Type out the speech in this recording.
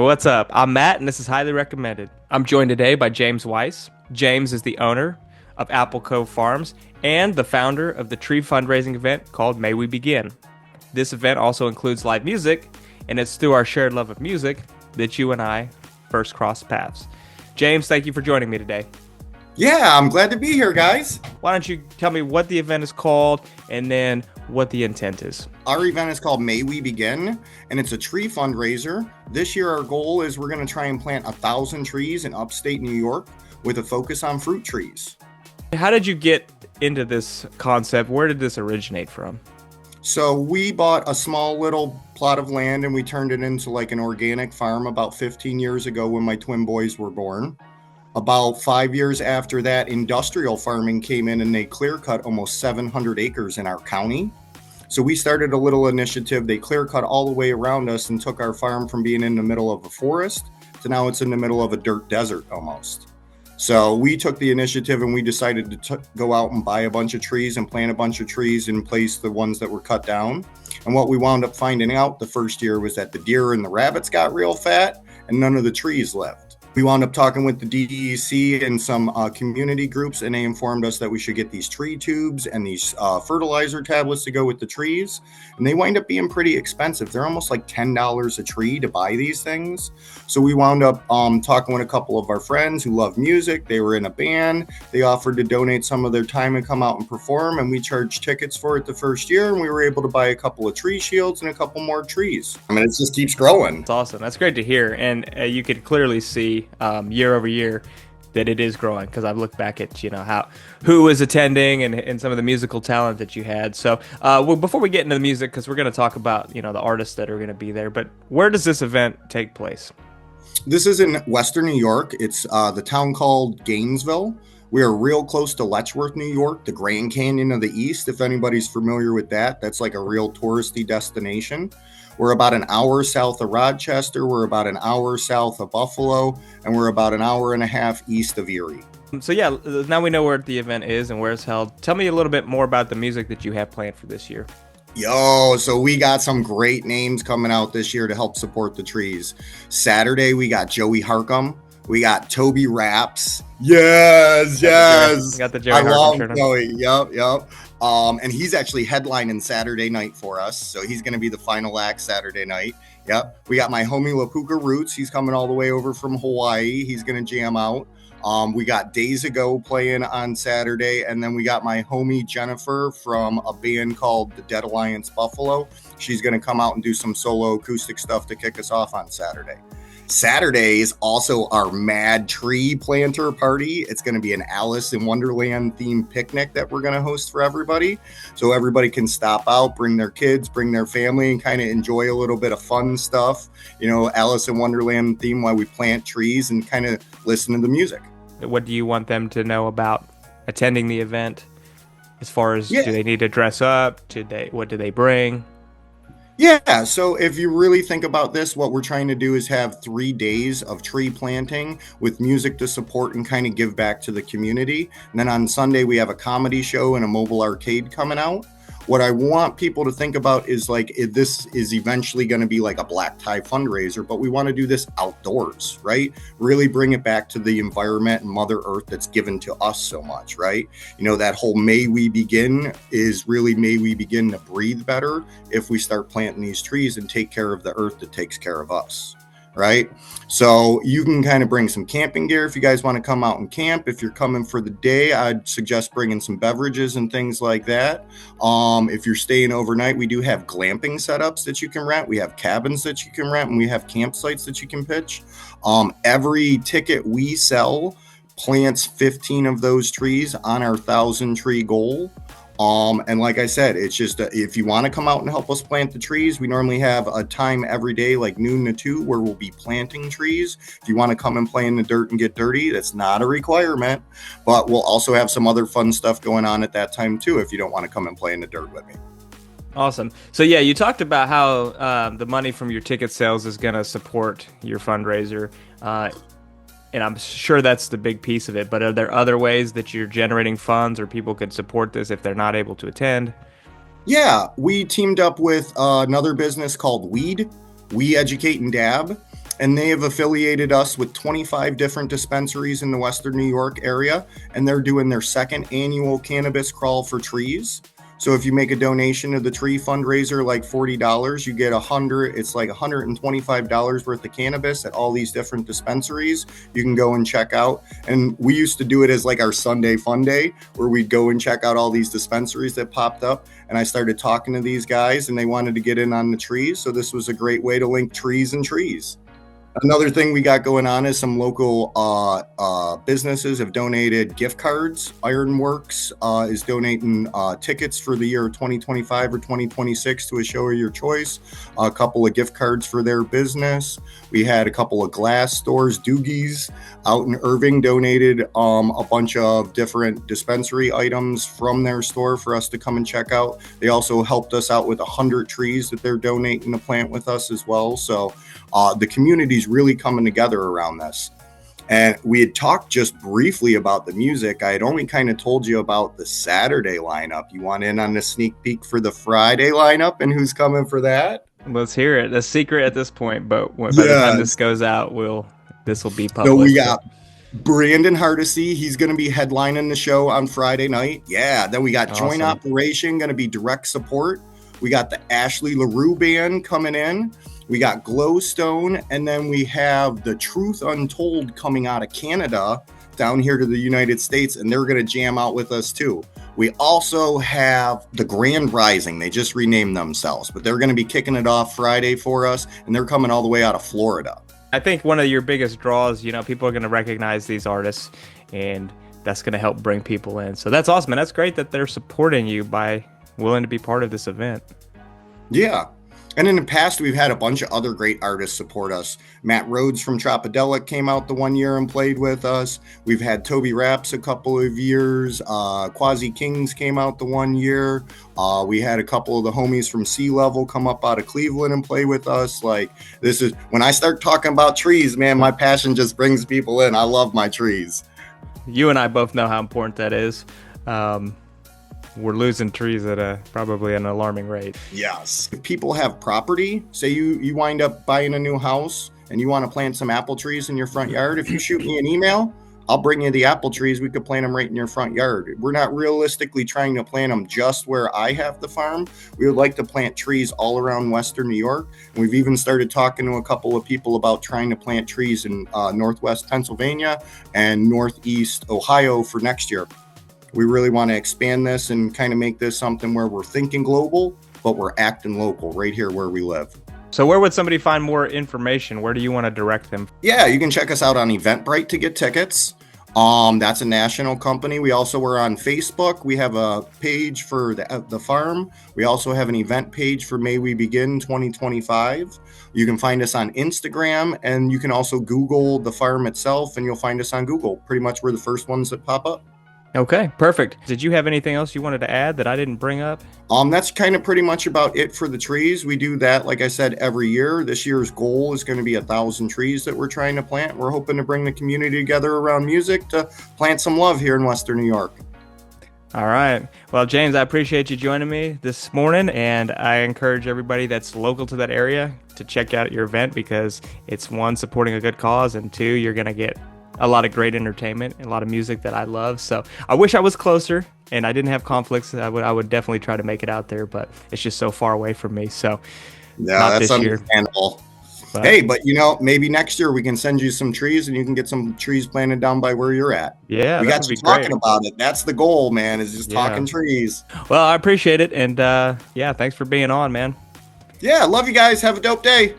What's up? I'm Matt, and this is Highly Recommended. I'm joined today by James Weiss. James is the owner of Apple Cove Farms and the founder of the tree fundraising event called May We Begin. This event also includes live music, and it's through our shared love of music that you and I first crossed paths. James, thank you for joining me today. Yeah, I'm glad to be here, guys. Why don't you tell me what the event is called and then what the intent is? Our event is called May We Begin, and it's a tree fundraiser. This year, our goal is we're going to try and plant 1,000 trees in upstate New York with a focus on fruit trees. How did you get into this concept? Where did this originate from? So we bought a small little plot of land and we turned it into like an organic farm about 15 years ago when my twin boys were born. About 5 years after that, industrial farming came in and they clear cut almost 700 acres in our county. So we started a little initiative. They clear cut all the way around us and took our farm from being in the middle of a forest to now it's in the middle of a dirt desert almost. So we took the initiative and we decided to go out and buy a bunch of trees and plant a bunch of trees and place the ones that were cut down. And what we wound up finding out the first year was that the deer and the rabbits got real fat and none of the trees lived. We wound up talking with the DEC and some community groups, and they informed us that we should get these tree tubes and these fertilizer tablets to go with the trees. And they wind up being pretty expensive. They're almost like $10 a tree to buy these things. So we wound up talking with a couple of our friends who love music. They were in a band. They offered to donate some of their time and come out and perform. And we charged tickets for it the first year. And we were able to buy a couple of tree shields and a couple more trees. I mean, it just keeps growing. That's awesome. That's great to hear. And you could clearly see year over year that it is growing, because I've looked back at who was attending and some of the musical talent that you had. So before we get into the music, because we're going to talk about the artists that are going to be there, but where does this event take place? This is in Western New York. It's the town called Gainesville. We are real close to Letchworth, New York, the Grand Canyon of the East. If anybody's familiar with that, that's like a real touristy destination. We're about an hour south of Rochester. We're about an hour south of Buffalo, and we're about an hour and a half east of Erie. So yeah, now we know where the event is and where it's held. Tell me a little bit more about the music that you have planned for this year. So we got some great names coming out this year to help support the trees. Saturday, we got Joey Harcum. We got Toby Raps. Yes. Got the Joey I Harcum love shirt on. Joey. Yep. And he's actually headlining Saturday night for us. So he's going to be the final act Saturday night. Yep. We got my homie Lapuka Roots. He's coming all the way over from Hawaii. He's going to jam out. We got Days Ago playing on Saturday. And then we got my homie Jennifer from a band called the Dead Alliance Buffalo. She's going to come out and do some solo acoustic stuff to kick us off on Saturday. Saturday is also our Mad Tree Planter Party. It's going to be an Alice in Wonderland themed picnic that we're going to host for everybody. So everybody can stop out, bring their kids, bring their family, and kind of enjoy a little bit of fun stuff. Alice in Wonderland theme while we plant trees and kind of listen to the music. What do you want them to know about attending the event? As far as do they need to dress up? What do they bring? Yeah, so if you really think about this, what we're trying to do is have 3 days of tree planting with music to support and kind of give back to the community. And then on Sunday, we have a comedy show and a mobile arcade coming out. What I want people to think about is this is eventually going to be like a black tie fundraiser, but we want to do this outdoors, right? Really bring it back to the environment and Mother Earth that's given to us so much, right? That whole May We Begin is really May we begin to breathe better if we start planting these trees and take care of the earth that takes care of us. Right? So you can kind of bring some camping gear if you guys want to come out and camp. If you're coming for the day, I'd suggest bringing some beverages and things like that. If you're staying overnight, we do have glamping setups that you can rent. We have cabins that you can rent, and we have campsites that you can pitch. Every ticket we sell plants 15 of those trees on our 1,000 tree goal. And like I said, it's just if you want to come out and help us plant the trees, we normally have a time every day, like noon to 2, where we'll be planting trees. If you want to come and play in the dirt and get dirty, that's not a requirement, but we'll also have some other fun stuff going on at that time too, if you don't want to come and play in the dirt with me. Awesome. So yeah, you talked about how the money from your ticket sales is going to support your fundraiser. And I'm sure that's the big piece of it, but are there other ways that you're generating funds or people could support this if they're not able to attend? Yeah, we teamed up with another business called We Educate and Dab. and they have affiliated us with 25 different dispensaries in the Western New York area, and they're doing their second annual cannabis crawl for trees. So if you make a donation to the tree fundraiser, like $40, you get it's like $125 worth of cannabis at all these different dispensaries. You can go and check out. And we used to do it as like our Sunday fun day, where we'd go and check out all these dispensaries that popped up. And I started talking to these guys, and they wanted to get in on the trees. So this was a great way to link trees and trees. Another thing we got going on is some local businesses have donated gift cards. Ironworks is donating tickets for the year 2025 or 2026 to a show of your choice. A couple of gift cards for their business. We had a couple of glass stores. Doogie's out in Irving donated a bunch of different dispensary items from their store for us to come and check out. They also helped us out with 100 trees that they're donating to plant with us as well. So the community's really coming together around this. And we had talked just briefly about the music. I had only kind of told you about the Saturday lineup. You want in on the sneak peek for the Friday lineup and who's coming for that? Let's hear it. A secret at this point, but by the time this goes out, this will be public. So we got Brandon Hardesty. He's going to be headlining the show on Friday night. Yeah. Then we got Joint Operation, going to be direct support. We got the Ashley LaRue Band coming in. We got Glowstone, and then we have the Truth Untold coming out of Canada down here to the United States, and they're going to jam out with us too. We also have the Grand Rising. They just renamed themselves, but they're going to be kicking it off Friday for us, and they're coming all the way out of Florida. I think one of your biggest draws, people are going to recognize these artists, and that's going to help bring people in. So that's awesome, and that's great that they're supporting you by willing to be part of this event. Yeah. And in the past, we've had a bunch of other great artists support us. Matt Rhodes from Tropodelic came out the one year and played with us. We've had Toby Raps a couple of years. Quasi Kings came out the one year. We had a couple of the homies from Sea Level come up out of Cleveland and play with us. Like, this is when I start talking about trees, man, my passion just brings people in. I love my trees. You and I both know how important that is. We're losing trees at probably an alarming rate. Yes. If people have property, say you wind up buying a new house and you want to plant some apple trees in your front yard, if you shoot me an email, I'll bring you the apple trees. We could plant them right in your front yard. We're not realistically trying to plant them just where I have the farm. We would like to plant trees all around Western New York. And we've even started talking to a couple of people about trying to plant trees in Northwest Pennsylvania and Northeast Ohio for next year. We really want to expand this and kind of make this something where we're thinking global, but we're acting local right here where we live. So where would somebody find more information? Where do you want to direct them? Yeah, you can check us out on Eventbrite to get tickets. That's a national company. We also are on Facebook. We have a page for the farm. We also have an event page for May We Begin 2025. You can find us on Instagram, and you can also Google the farm itself, and you'll find us on Google. Pretty much we're the first ones that pop up. Okay, perfect. Did you have anything else you wanted to add that I didn't bring up? That's kind of pretty much about it for the trees. We do that, like I said, every year. This year's goal is going to be 1,000 trees that we're trying to plant. We're hoping to bring the community together around music to plant some love here in Western New York. All right. Well, James, I appreciate you joining me this morning, and I encourage everybody that's local to that area to check out your event because it's, one, supporting a good cause, and two, you're going to get a lot of great entertainment and a lot of music that I love. So I wish I was closer and I didn't have conflicts. I would definitely try to make it out there, but it's just so far away from me. So yeah, that's understandable. But maybe next year we can send you some trees and you can get some trees planted down by where you're at. Yeah, we got you talking about it. That's the goal, man, is just talking trees. Well, I appreciate it. And thanks for being on, man. Yeah, love you guys. Have a dope day.